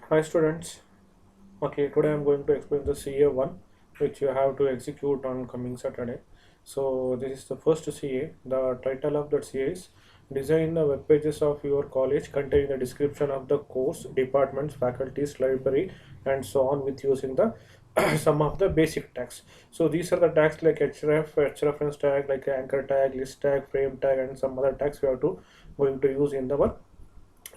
Hi students. Okay, today I'm going to explain the CA1 which you have to execute on coming Saturday. So this is the first CA. The title of that CA is Design the web pages of your college containing the description of the course, departments, faculties, library and so on with using the some of the basic tags. So these are the tags like href tag, like anchor tag, list tag, frame tag and some other tags we have to going to use in our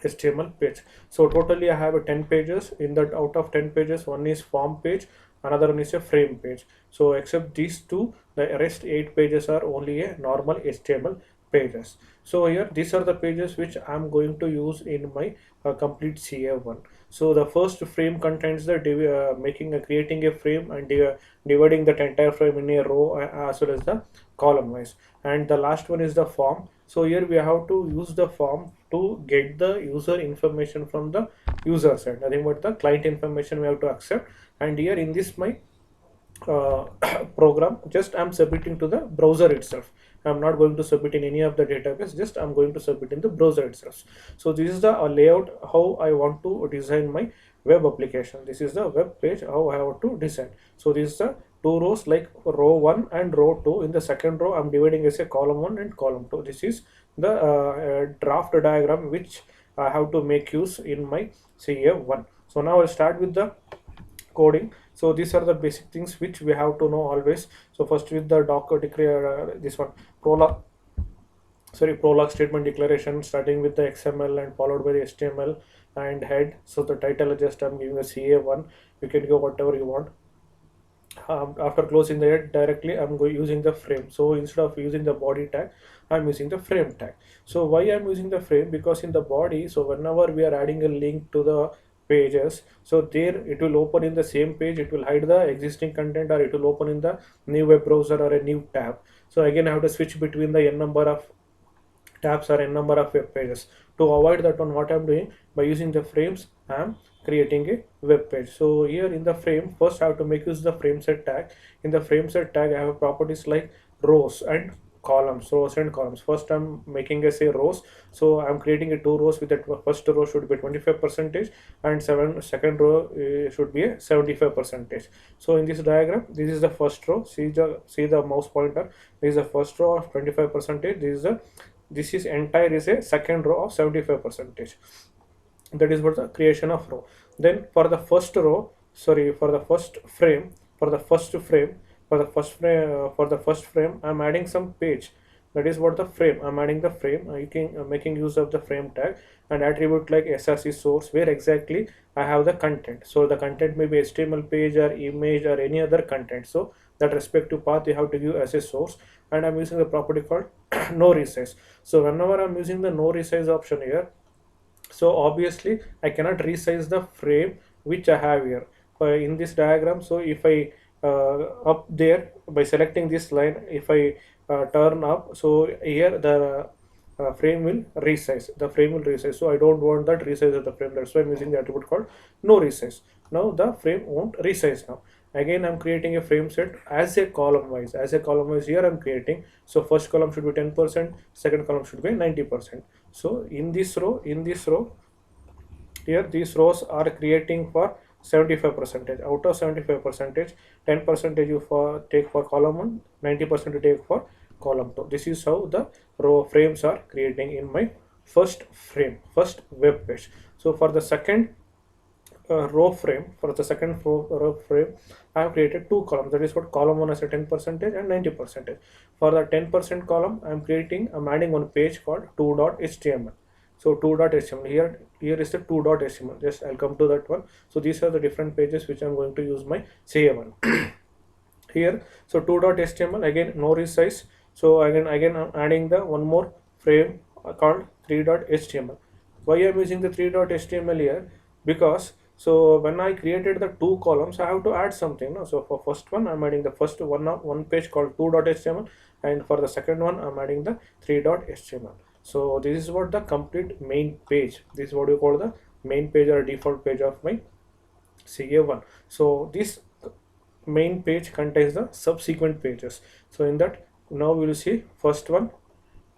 HTML page. So totally I have a 10 pages. In that, out of 10 pages, one is form page, another one is a frame page. So except these two, the rest 8 pages are only a normal HTML pages. So here these are the pages which I'm going to use in my complete CA1. So the first frame contains the creating a frame and dividing that entire frame in a row as well as the column wise, and the last one is the form. So here we have to use the form to get the user information from the user side, nothing but the client information we have to accept. And here in this my uh, program, just I'm submitting to the browser itself. I'm not going to submit in any of the database, just I'm going to submit in the browser itself. So this is the layout how I want to design my web application. This is the web page how I have to design. So this is the two rows, like row 1 and row 2. In the second row I'm dividing as a column 1 and column 2. This is the draft diagram which I have to make use in my CA1. So now I'll start with the coding. So these are the basic things which we have to know always. So first with the docker declare, this one prologue statement declaration, starting with the XML and followed by the HTML and head. So the title is just I'm giving a CA1. You can go whatever you want. After closing the head directly, I'm going using the frame. So instead of using the body tag, I'm using the frame tag. So why I'm using the frame? Because in the body, so whenever we are adding a link to the pages, so there it will open in the same page, it will hide the existing content, or it will open in the new web browser or a new tab. So again I have to switch between the n number of tabs or n number of web pages. To avoid that one, what I'm doing, by using the frames, I'm creating a web page. So here in the frame, first I have to make use the frame set tag. In the frame set tag, I have properties like rows and columns. Rows and columns. First I'm making a say rows. So I'm creating a two rows with that first row should be 25 percentage and second row should be a 75 percentage. So in this diagram, this is the first row. See the mouse pointer. This is the first row of 25 percentage. This is entire is a second row of 75 percentage. That is what the creation of row. Then for the first row, sorry, for the first frame, for the first frame for the first frame, I'm adding some page. That is what the frame, I'm adding the frame. You can making use of the frame tag and attribute like src source, where exactly I have the content. So the content may be HTML page or image or any other content. So that respective path you have to give as a source. And I'm using the property called no resize. So whenever I'm using the no resize option here, so obviously I cannot resize the frame which I have here in this diagram. So if I up there by selecting this line, if I turn up, so here the frame will resize, so I don't want that resize of the frame. That's why I'm using the attribute called no resize. Now the frame won't resize. Now again I'm creating a frame set as a column wise. Here I'm creating. So first column should be 10%, second column should be 90%. So in this row here, these rows are creating for 75 percentage. Out of 75 percentage, 10 percentage you take for column 1, 90% you take for column 2. This is how the row frames are creating in my first first web page. So for the second row frame, I have created two columns. That is what column 1 has a 10 percentage and 90 percentage. For the 10% column, I'm adding one page called 2.html. So 2.html, here is the 2.html. Just I'll come to that one. So these are the different pages which I'm going to use my CA1 here. So 2.html, again no resize. So again I'm adding the one more frame called 3.html. Why I'm using the 3.html here? Because so when I created the two columns, I have to add something. No? So for first one, I'm adding the first one page called 2.html, and for the second one, I'm adding the 3.html. So this is what the complete main page. This is what you call the main page or default page of my CA1. So this main page contains the subsequent pages. So in that, now we will see first one,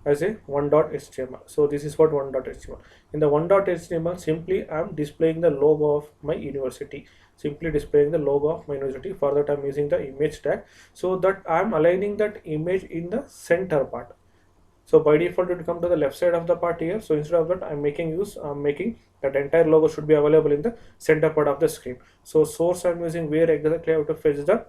as a one.html. So this is what one.html. In the one.html, simply I'm displaying the logo of my university. Simply displaying the logo of my university. For that, I'm using the image tag, so that I'm aligning that image in the center part. So by default, it will come to the left side of the part here. So instead of that, I'm making that entire logo should be available in the center part of the screen. So source I'm using where exactly I have to fetch the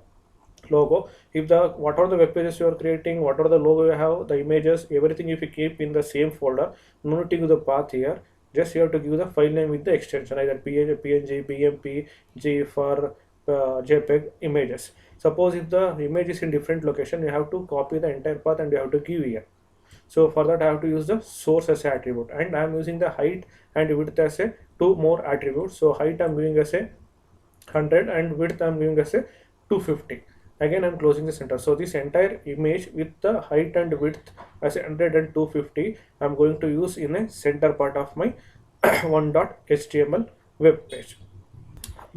logo. If the what are the web pages you are creating, what are the logo you have, the images, everything if you keep in the same folder, no need to give the path here. Just you have to give the file name with the extension, either PNG, BMP, GIF or JPEG images. Suppose if the image is in different location, you have to copy the entire path and you have to give here. So for that, I have to use the source as a attribute, and I am using the height and width as a two more attributes. So height I'm giving as a 100 and width I'm giving as a 250. Again, I'm closing the center. So this entire image with the height and width as a 100 and 250, I'm going to use in a center part of my one.html web page.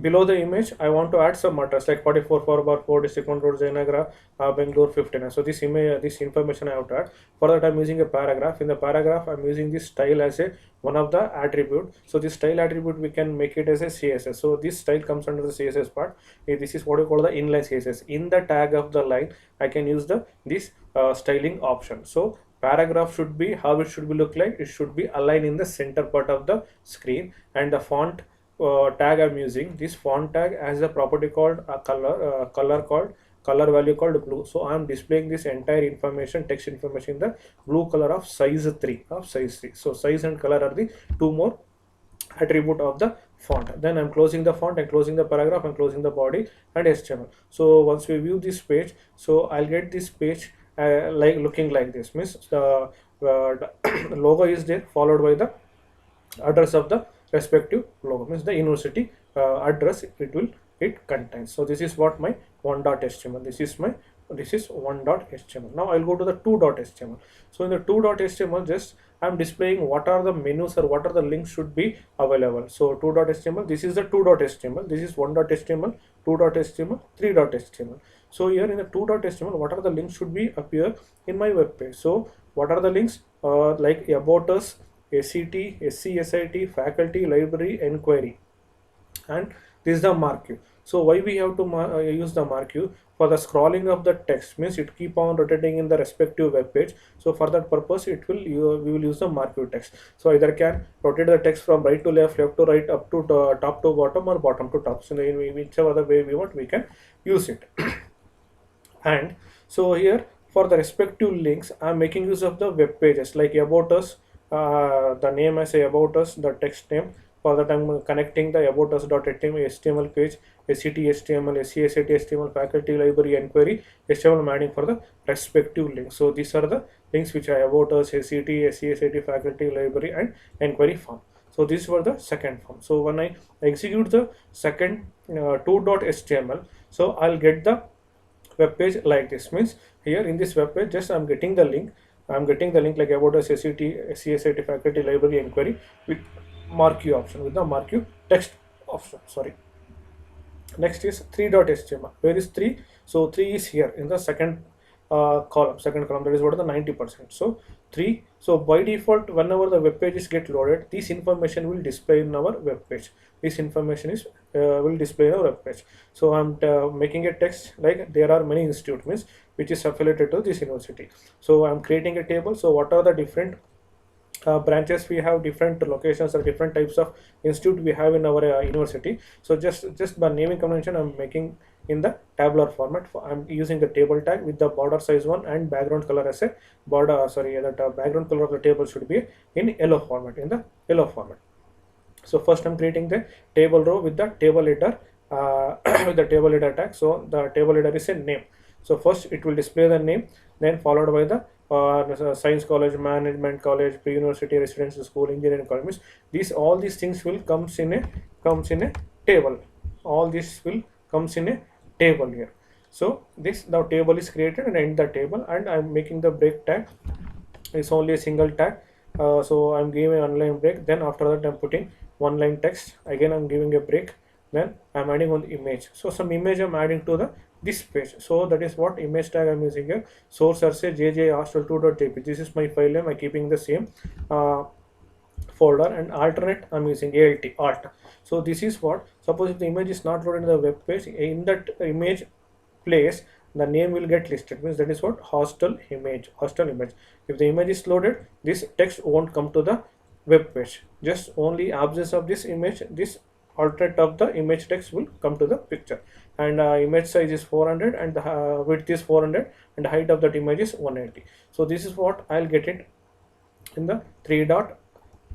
Below the image, I want to add some address like 44 Forbar 4 District 1 Road, Jayanagra, Bangalore 59. So this image, this information I have to add. For that, I'm using a paragraph. In the paragraph, I'm using this style as a one of the attribute. So this style attribute, we can make it as a CSS. So this style comes under the CSS part. This is what we call the inline CSS. In the tag of the line, I can use the this styling option. So paragraph should be how it should be look like. It should be aligned in the center part of the screen, and the font tag I'm using, this font tag has a property called a color value called blue. So I'm displaying this entire information, text information in the blue color of size 3 So size and color are the two more attribute of the font. Then I'm closing the font and closing the paragraph and closing the body and HTML. So once we view this page, so I'll get this page like looking like this. Means the logo is there, followed by the address of the respective logo, means the university address it contains. So this is what my one.html, this is one.html. Now I'll go to the two.html. So in the two.html, just I'm displaying what are the menus or what are the links should be available. So two.html, this is the two.html, this is one.html, two.html, three.html. So here in the two.html, what are the links should be appear in my web page. So what are the links? Like about us, SCT, SCSIT, faculty, library, enquiry, and this is the marquee. So why we have to use the marquee? For the scrolling of the text, means it keep on rotating in the respective web page. So for that purpose, we will use the marquee text. So either can rotate the text from right to left, left to right, up to top to bottom, or bottom to top. So in whichever other way we want, we can use it. And so here for the respective links, I'm making use of the web pages like about us, the name as a about us, the text name. For that, I'm connecting the about us.html page, SCT HTML, SCSIT HTML, faculty, library, enquiry, HTML I'm adding for the respective links. So these are the links which are about us, SCT, SCSIT, faculty, library, and enquiry form. So these were the second form. So when I execute the second two.html, so I'll get the web page like this. Means here in this web page, just I'm getting the link. I'm getting the link like about us, SCT, CSIT, faculty, library, enquiry with marquee option, with the marquee text option. Sorry. Next is three.html. Where is 3? So 3 is here in the second column. Second column, that is what the 90%. So 3. So by default, whenever the web pages get loaded, this information will display in our web page. This information is will display in our web page. So I'm making a text like there are many institutes, means which is affiliated to this university. So I'm creating a table. So what are the different branches we have, different locations or different types of institute we have in our university. So just by naming convention, I'm making in the tabular format. I'm using the table tag with the border size 1 and background color as a border. Sorry, that background color of the table should be in yellow format, in the yellow format. So first I'm creating the table row with the table header with the table header tag. So the table header is a name. So first it will display the name, then followed by the science college, management college, pre-university, residential school, engineering college. Means all these things will comes in a table. All this will comes in a table here. So this the table is created and end the table, and I'm making the break tag. It's only a single tag. So I'm giving an online break. Then after that, I'm putting one line text. Again, I'm giving a break. Then I'm adding on the image. So some image I'm adding to the this page. So that is what image tag I'm using here. Source say jjhostel2.jpg. This is my file name. I'm keeping the same folder, and alternate I'm using alt. So this is what, suppose if the image is not loaded in the web page, in that image place the name will get listed, means that is what hostel image. If the image is loaded, this text won't come to the web page, just only absence of this image, this alternate of the image text will come to the picture. And image size is 400, and the width is 400, and the height of that image is 180. So this is what I'll get it in the 3 dot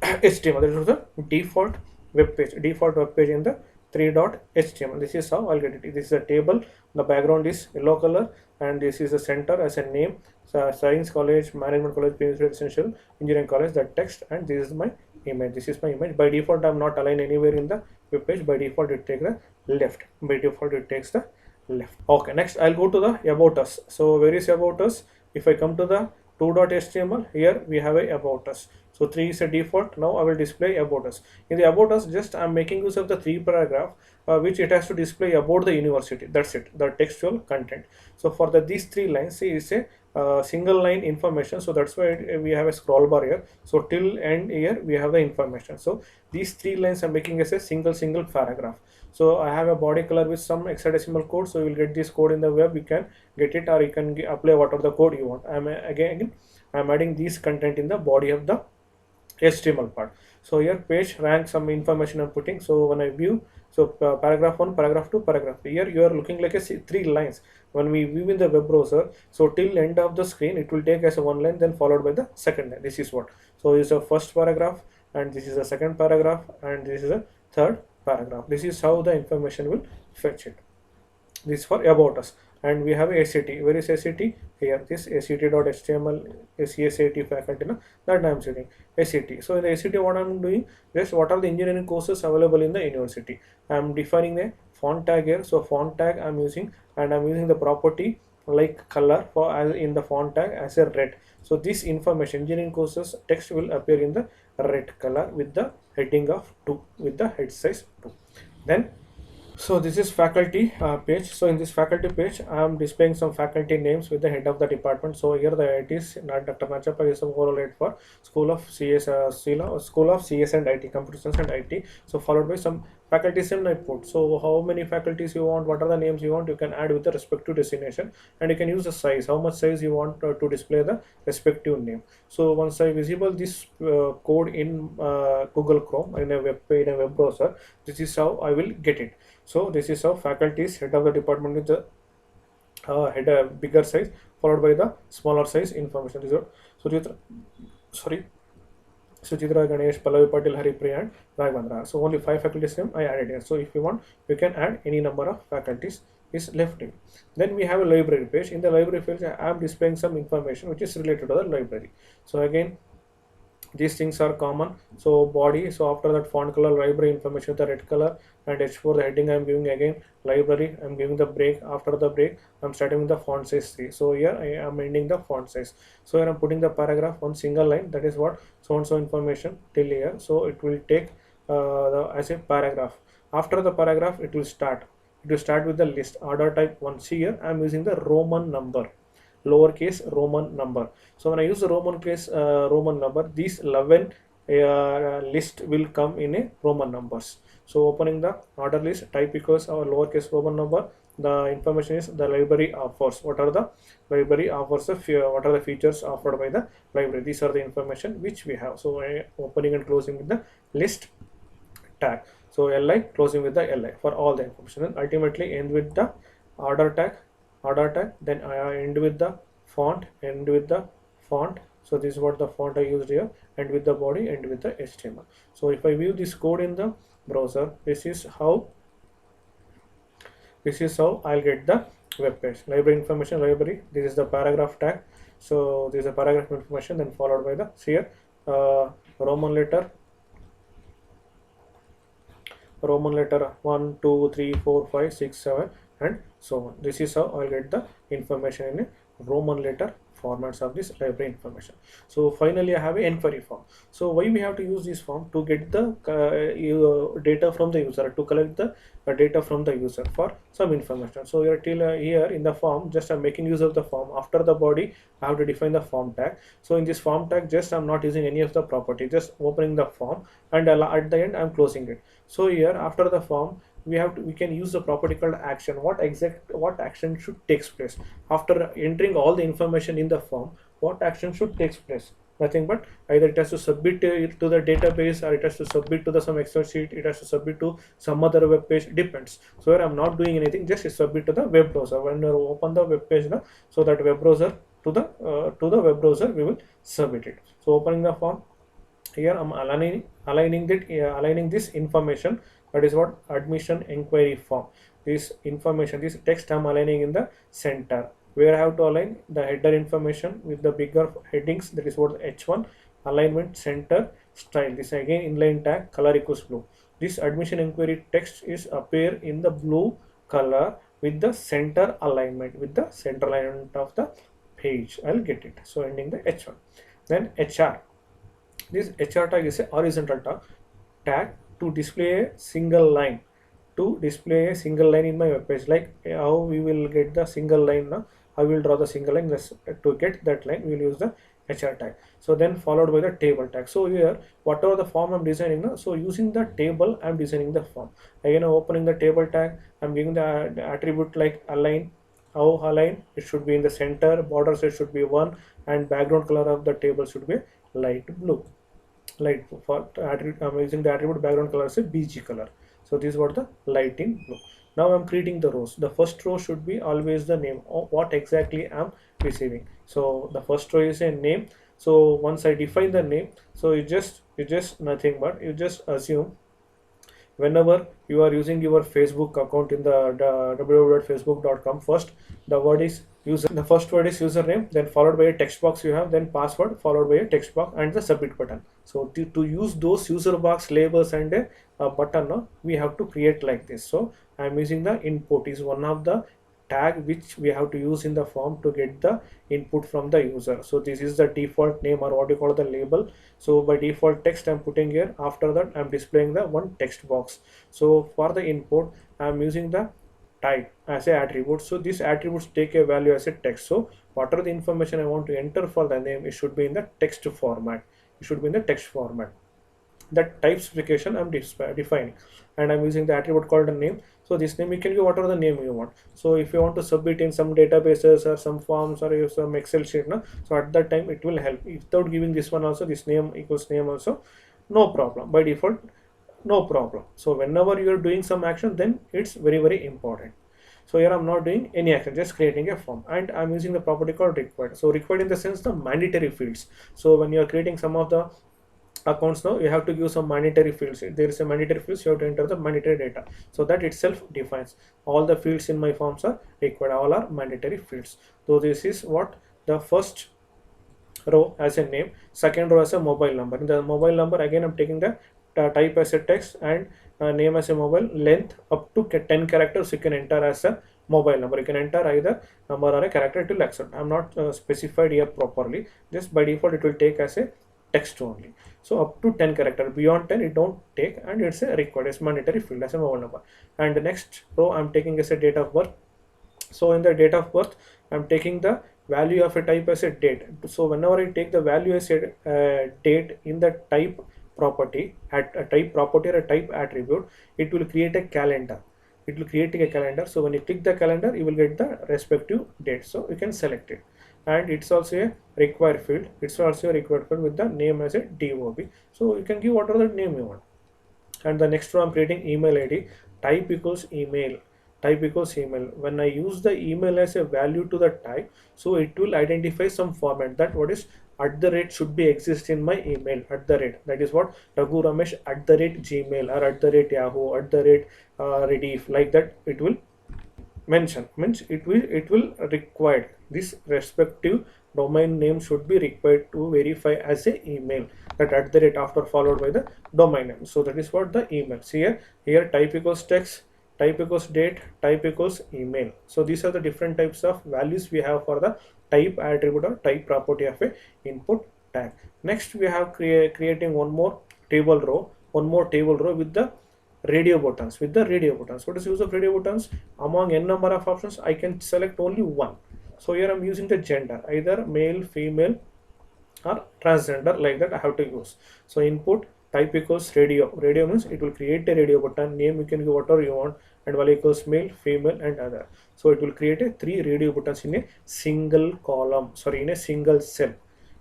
HTML. This is the default web page in the 3 dot HTML. This is how I'll get it. This is a table. The background is yellow color, and this is the center as a name. Science College, Management College, Princeton Essential Engineering College. That text, and this is my image. This is my image. By default, I'm not aligned anywhere in the web page. By default, it takes the left. By default, it takes the left. Okay, next I'll go to the about us. So where is about us? If I come to the 2.html, here we have a about us. So 3 is a default. Now I will display about us. In the about us, just I'm making use of the 3 paragraph, which it has to display about the university. That's it, the textual content. So for these 3 lines, see, it's a single line information. So that's why we have a scroll bar here. So till end here we have the information. So these 3 lines I'm making as a single paragraph. So I have a body color with some hexadecimal code. So you will get this code in the web. You can get it, or you can apply whatever the code you want. I'm adding this content in the body of the HTML part. So here page rank, some information I'm putting. So when I view, so paragraph 1, paragraph 2, paragraph 3, here you are looking like a 3 lines. When we view in the web browser, so till end of the screen it will take as a 1 line, then followed by the second line. This is what, so this is a first paragraph, and this is a second paragraph, and this is a third paragraph. This is how the information will fetch it. This for about us. And we have ACT. Where is ACT? Here, this ACT.html is ACT faculty, no? That I am saying ACT. So in the ACT, what I am doing, just what are the engineering courses available in the university. I am defining a font tag here. So font tag I am using, and I am using the property like color for as in the font tag as a red. So this information, engineering courses text will appear in the red color with the heading of 2, with the head size 2. Then, so this is faculty page. So in this faculty page, I am displaying some faculty names with the head of the department. So here the IT is Dr. Nachappa is overall head for School of CS, School of CS and IT, Computer Science and IT. So followed by some faculties name I put. So how many faculties you want, what are the names you want, you can add with the respective designation, and you can use the size, how much size you want to display the respective name. So once I visible this code in Google Chrome in a web page, in a web browser, this is how I will get it. So this is how faculties head of the department with the head a bigger size, followed by the smaller size information. This is Suchitra, Ganesh, Pallavi Patil, Hari Priya, and Raghavendra. So only 5 faculties name I added here. So if you want, you can add any number of faculties is left in. Then we have a library page. In the library page, I am displaying some information which is related to the library. So again, these things are common. So body, so after that font color, library information with the red color, and H4 the heading I'm giving again library. I'm giving the break. After the break, I'm starting with the font size 3. So here I am ending the font size. So here I'm putting the paragraph one single line, that is what so and so information till here. So it will take as a paragraph. After the paragraph, it will start with the list order type 1. See here I'm using the Roman number, lowercase Roman number. So when I use the Roman number, these 11 list will come in a Roman numbers. So opening the order list, type equals our lowercase Roman number. The information is the library offers. What are the library offers? What are the features offered by the library? These are the information which we have. So opening and closing with the list tag. So li closing with the li for all the information. And ultimately end with the order tag. Then I end with the font. So this is what the font I used here. End with the body, end with the HTML. So if I view this code in the browser, this is how I'll get the web page. Library information, library. This is the paragraph tag. So this is a paragraph information, then followed by the here Roman letter 1, 2, 3, 4, 5, 6, 7, and so on. This is how I'll get the information in a Roman letter formats of this library information. So finally I have an inquiry form. So why we have to use this form? To get the data from the user, to collect the data from the user for some information. So here till here in the form, just I'm making use of the form. After the body I have to define the form tag. So in this form tag, just I'm not using any of the property, just opening the form, and at the end I'm closing it. So here after the form, we can use the property called action. What action should takes place after entering all the information in the form? What action should takes place? Nothing but either it has to submit it to the database, or it has to submit to the some Excel sheet, it has to submit to some other web page, depends. So here I'm not doing anything, just submit to the web browser. When you open the web page now, so that web browser to the web browser we will submit it. So opening the form, here I'm aligning this information, that is what admission inquiry form. This information, this text I'm aligning in the center, where I have to align the header information with the bigger headings, that is what H1, alignment, center, style. This again inline tag, color equals blue. This admission inquiry text is appear in the blue color with the center alignment, with the center alignment of the page. I'll get it. So ending the H1. Then HR. This HR tag is a horizontal tag to display a single line. To display a single line in my web page, like how we will get the single line now. I will draw the single line. To get that line, we will use the HR tag. So then followed by the table tag. So here, whatever the form I'm designing now, so using the table I'm designing the form. Again, opening the table tag, I'm giving the attribute like align. How align? It should be in the center, border size should be 1, and background color of the table should be light blue. Light for attribute, I'm using the attribute background color as a BG color. So this is what the light in blue. Now I'm creating the rows. The first row should be always the name of what exactly I'm receiving. So the first row is a name. So once I define the name, so you just nothing but you just assume whenever you are using your Facebook account in the www.facebook.com, first the word is user, the first word is username, then followed by a text box you have, then password, followed by a text box and the submit button. So to use those user box labels and a button, no, we have to create like this. So I'm using the input is one of the tag which we have to use in the form to get the input from the user. So this is the default name, or what you call the label. So by default text I'm putting here. After that I'm displaying the one text box. So for the input I'm using the type as a attribute. So these attributes take a value as a text. So whatever the information I want to enter for the name, it should be in the text format. It should be in the text format. That type specification I'm defining, and I'm using the attribute called a name. So this name, you can give whatever the name you want. So if you want to submit in some databases or some forms or use some Excel sheet, no, so at that time it will help. Without giving this one also, this name equals name also, no problem. By default, no problem. So whenever you are doing some action, then it's very important. So here I'm not doing any action, just creating a form, and I'm using the property called required. So required in the sense the mandatory fields. So when you are creating some of the accounts now, you have to give some mandatory fields. If there is a mandatory fields, you have to enter the mandatory data. So that itself defines all the fields in my forms are required, all are mandatory fields. So this is what the first row as a name, second row as a mobile number. In the mobile number, again I'm taking the type as a text and name as a mobile, length up to 10 characters you can enter as a mobile number. You can enter either number or a character, it will accept. I'm not specified here properly, just by default it will take as a text only. So up to 10 character, beyond 10 it don't take, and it's a required, it's mandatory field as a mobile number. And the next row I'm taking as a date of birth. So in the date of birth I'm taking the value of a type as a date. So whenever I take the value as a date in the type property, at a type property or a type attribute, it will create a calendar. It will create a calendar. So when you click the calendar, you will get the respective date. So you can select it. And it's also a required field. It's also a required field with the name as a DOB. So you can give whatever the name you want. And the next row I'm creating email ID. Type equals email. Type equals email. When I use the email as a value to the type, so it will identify some format, that what is @ should be exist in my email. @ that is what Raghu Ramesh @gmail or @yahoo @rediff, like that it will mention. Means it will required this respective domain name should be required to verify as a email, that @ after followed by the domain name. So that is what the email. See here type equals text, type equals date, type equals email. So these are the different types of values we have for the type attribute or type property of a input tag. Next we have creating one more table row with the radio buttons. What is the use of radio buttons? Among n number of options, I can select only one. So here I'm using the gender, either male, female, or transgender, like that I have to use. So input type equals radio. Radio means it will create a radio button. Name you can give whatever you want, and value equals male, female, and other. So it will create a 3 radio buttons in a single column. Sorry, in a single cell.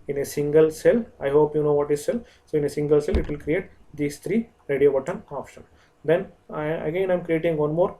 In a single cell, I hope you know what is cell. So in a single cell, it will create these 3 radio button option. Then again I'm creating one more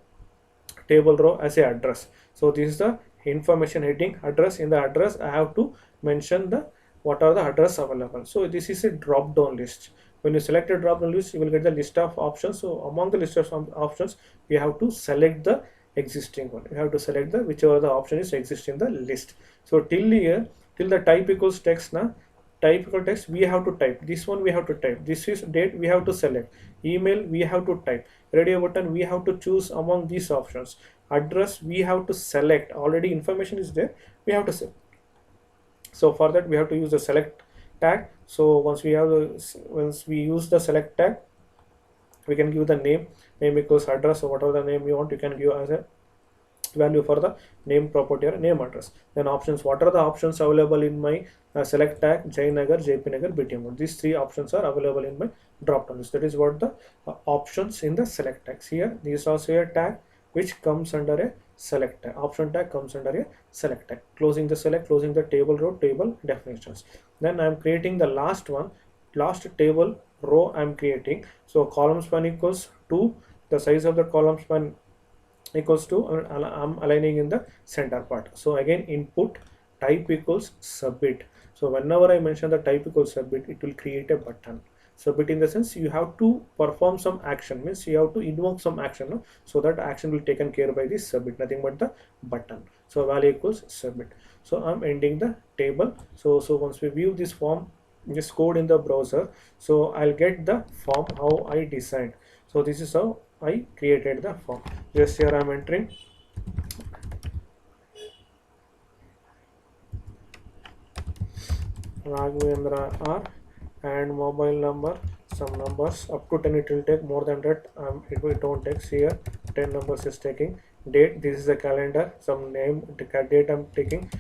table row as a address. So this is the information heading address. In the address I have to mention the what are the address available. So this is a drop down list. When you select a drop down list, you will get the list of options. So among the list of options, you have to select the existing one. You have to select the whichever the option is exist in the list. So till here, till the type equals text now, type equal text we have to type, this one we have to type, this is date we have to select, email we have to type, radio button we have to choose among these options, address we have to select, already information is there, we have to select. So for that we have to use the select tag. So once we use the select tag, we can give the name equals address. So whatever the name you want, you can give as a value for the name property or name address. Then options, what are the options available in my select tag? Jayanagar, JP Nagar, BTM. These 3 options are available in my drop down list. That is what the options in the select tags. Here these are also a tag which comes under a select tag. Option tag comes under a select tag. Closing the select, closing the table row, table definitions. Then I am creating the last table row I am creating. So column span equals 2, the size of the column span equals to, I'm aligning in the center part. So again input type equals submit. So whenever I mention the type equals submit, it will create a button. Submit in the sense you have to perform some action, means you have to invoke some action, no? So that action will taken care by this submit, nothing but the button. So value equals submit. So I'm ending the table. So once we view this form, this code in the browser, so I'll get the form how I designed. So this is how I created the form. Just here I'm entering Raghavendra R and mobile number, some numbers up to 10, it will take. More than that it won't take. Here 10 numbers is taking. Date, this is the calendar, some name, date I'm taking.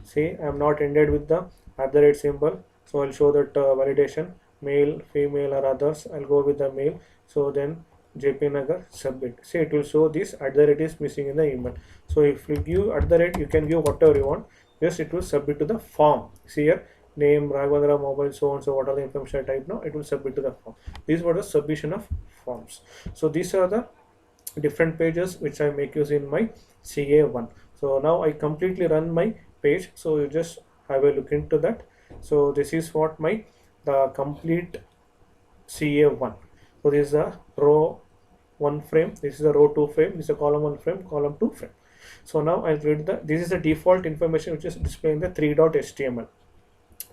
See, I'm not ended with the @ symbol, so I'll show that validation, male, female, or others. I'll go with the male. So then JP Nagar, submit. See, it will show this @ is missing in the email. So if you give @ you can give whatever you want. Just it will submit to the form. See here, name, Raghavendra, mobile, so on. So what are the information I type now? It will submit to the form. These were the submission of forms. So these are the different pages which I make use in my CA1. So now I completely run my page. So you just have a look into that. So this is what the complete CA1. So this is a row 1 frame, this is a row 2 frame, this is a column 1 frame, column 2 frame. So now I'll read this is the default information which is displayed in the 3.html.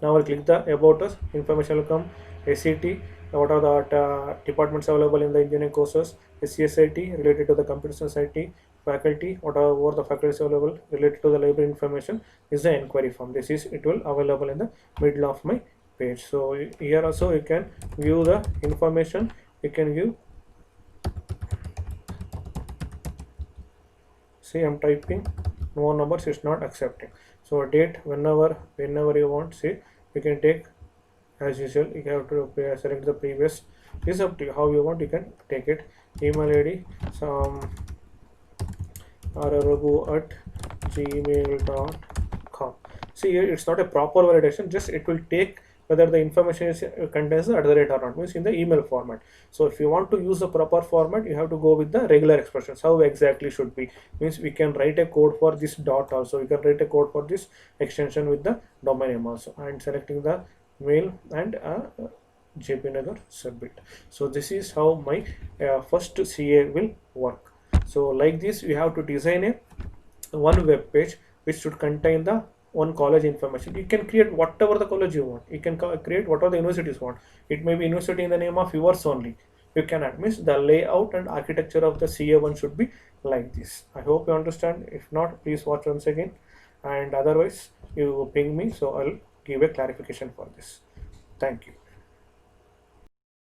Now I'll click the about us, information will come, ACT, what are the departments available in the engineering courses, SCSIT related to the computer science IT, faculty, what are the faculties available related to the library information is the inquiry form. It will available in the middle of my page. So here also you can view the information, you can view. See, I'm typing, no numbers is not accepting. So date, whenever you want, see, you can take as usual. You have to select the previous. It's up to you how you want, you can take it. Email ID, some rragu@gmail.com. See here, it's not a proper validation, just it will take whether the information is contains the @ or not, means in the email format. So if you want to use the proper format, you have to go with the regular expressions, how exactly should be, means we can write a code for this dot also, we can write a code for this extension with the domain name also, and selecting the mail and JP Nagar, submit. So this is how my first CA will work. So like this, you have to design one web page which should contain the one college information. You can create whatever the college you want, you can create whatever the universities want. It may be university in the name of yours only, you can add. Means the layout and architecture of the CA1 should be like this. I hope you understand. If not, please watch once again, and otherwise you ping me, so I'll give a clarification for this. Thank you.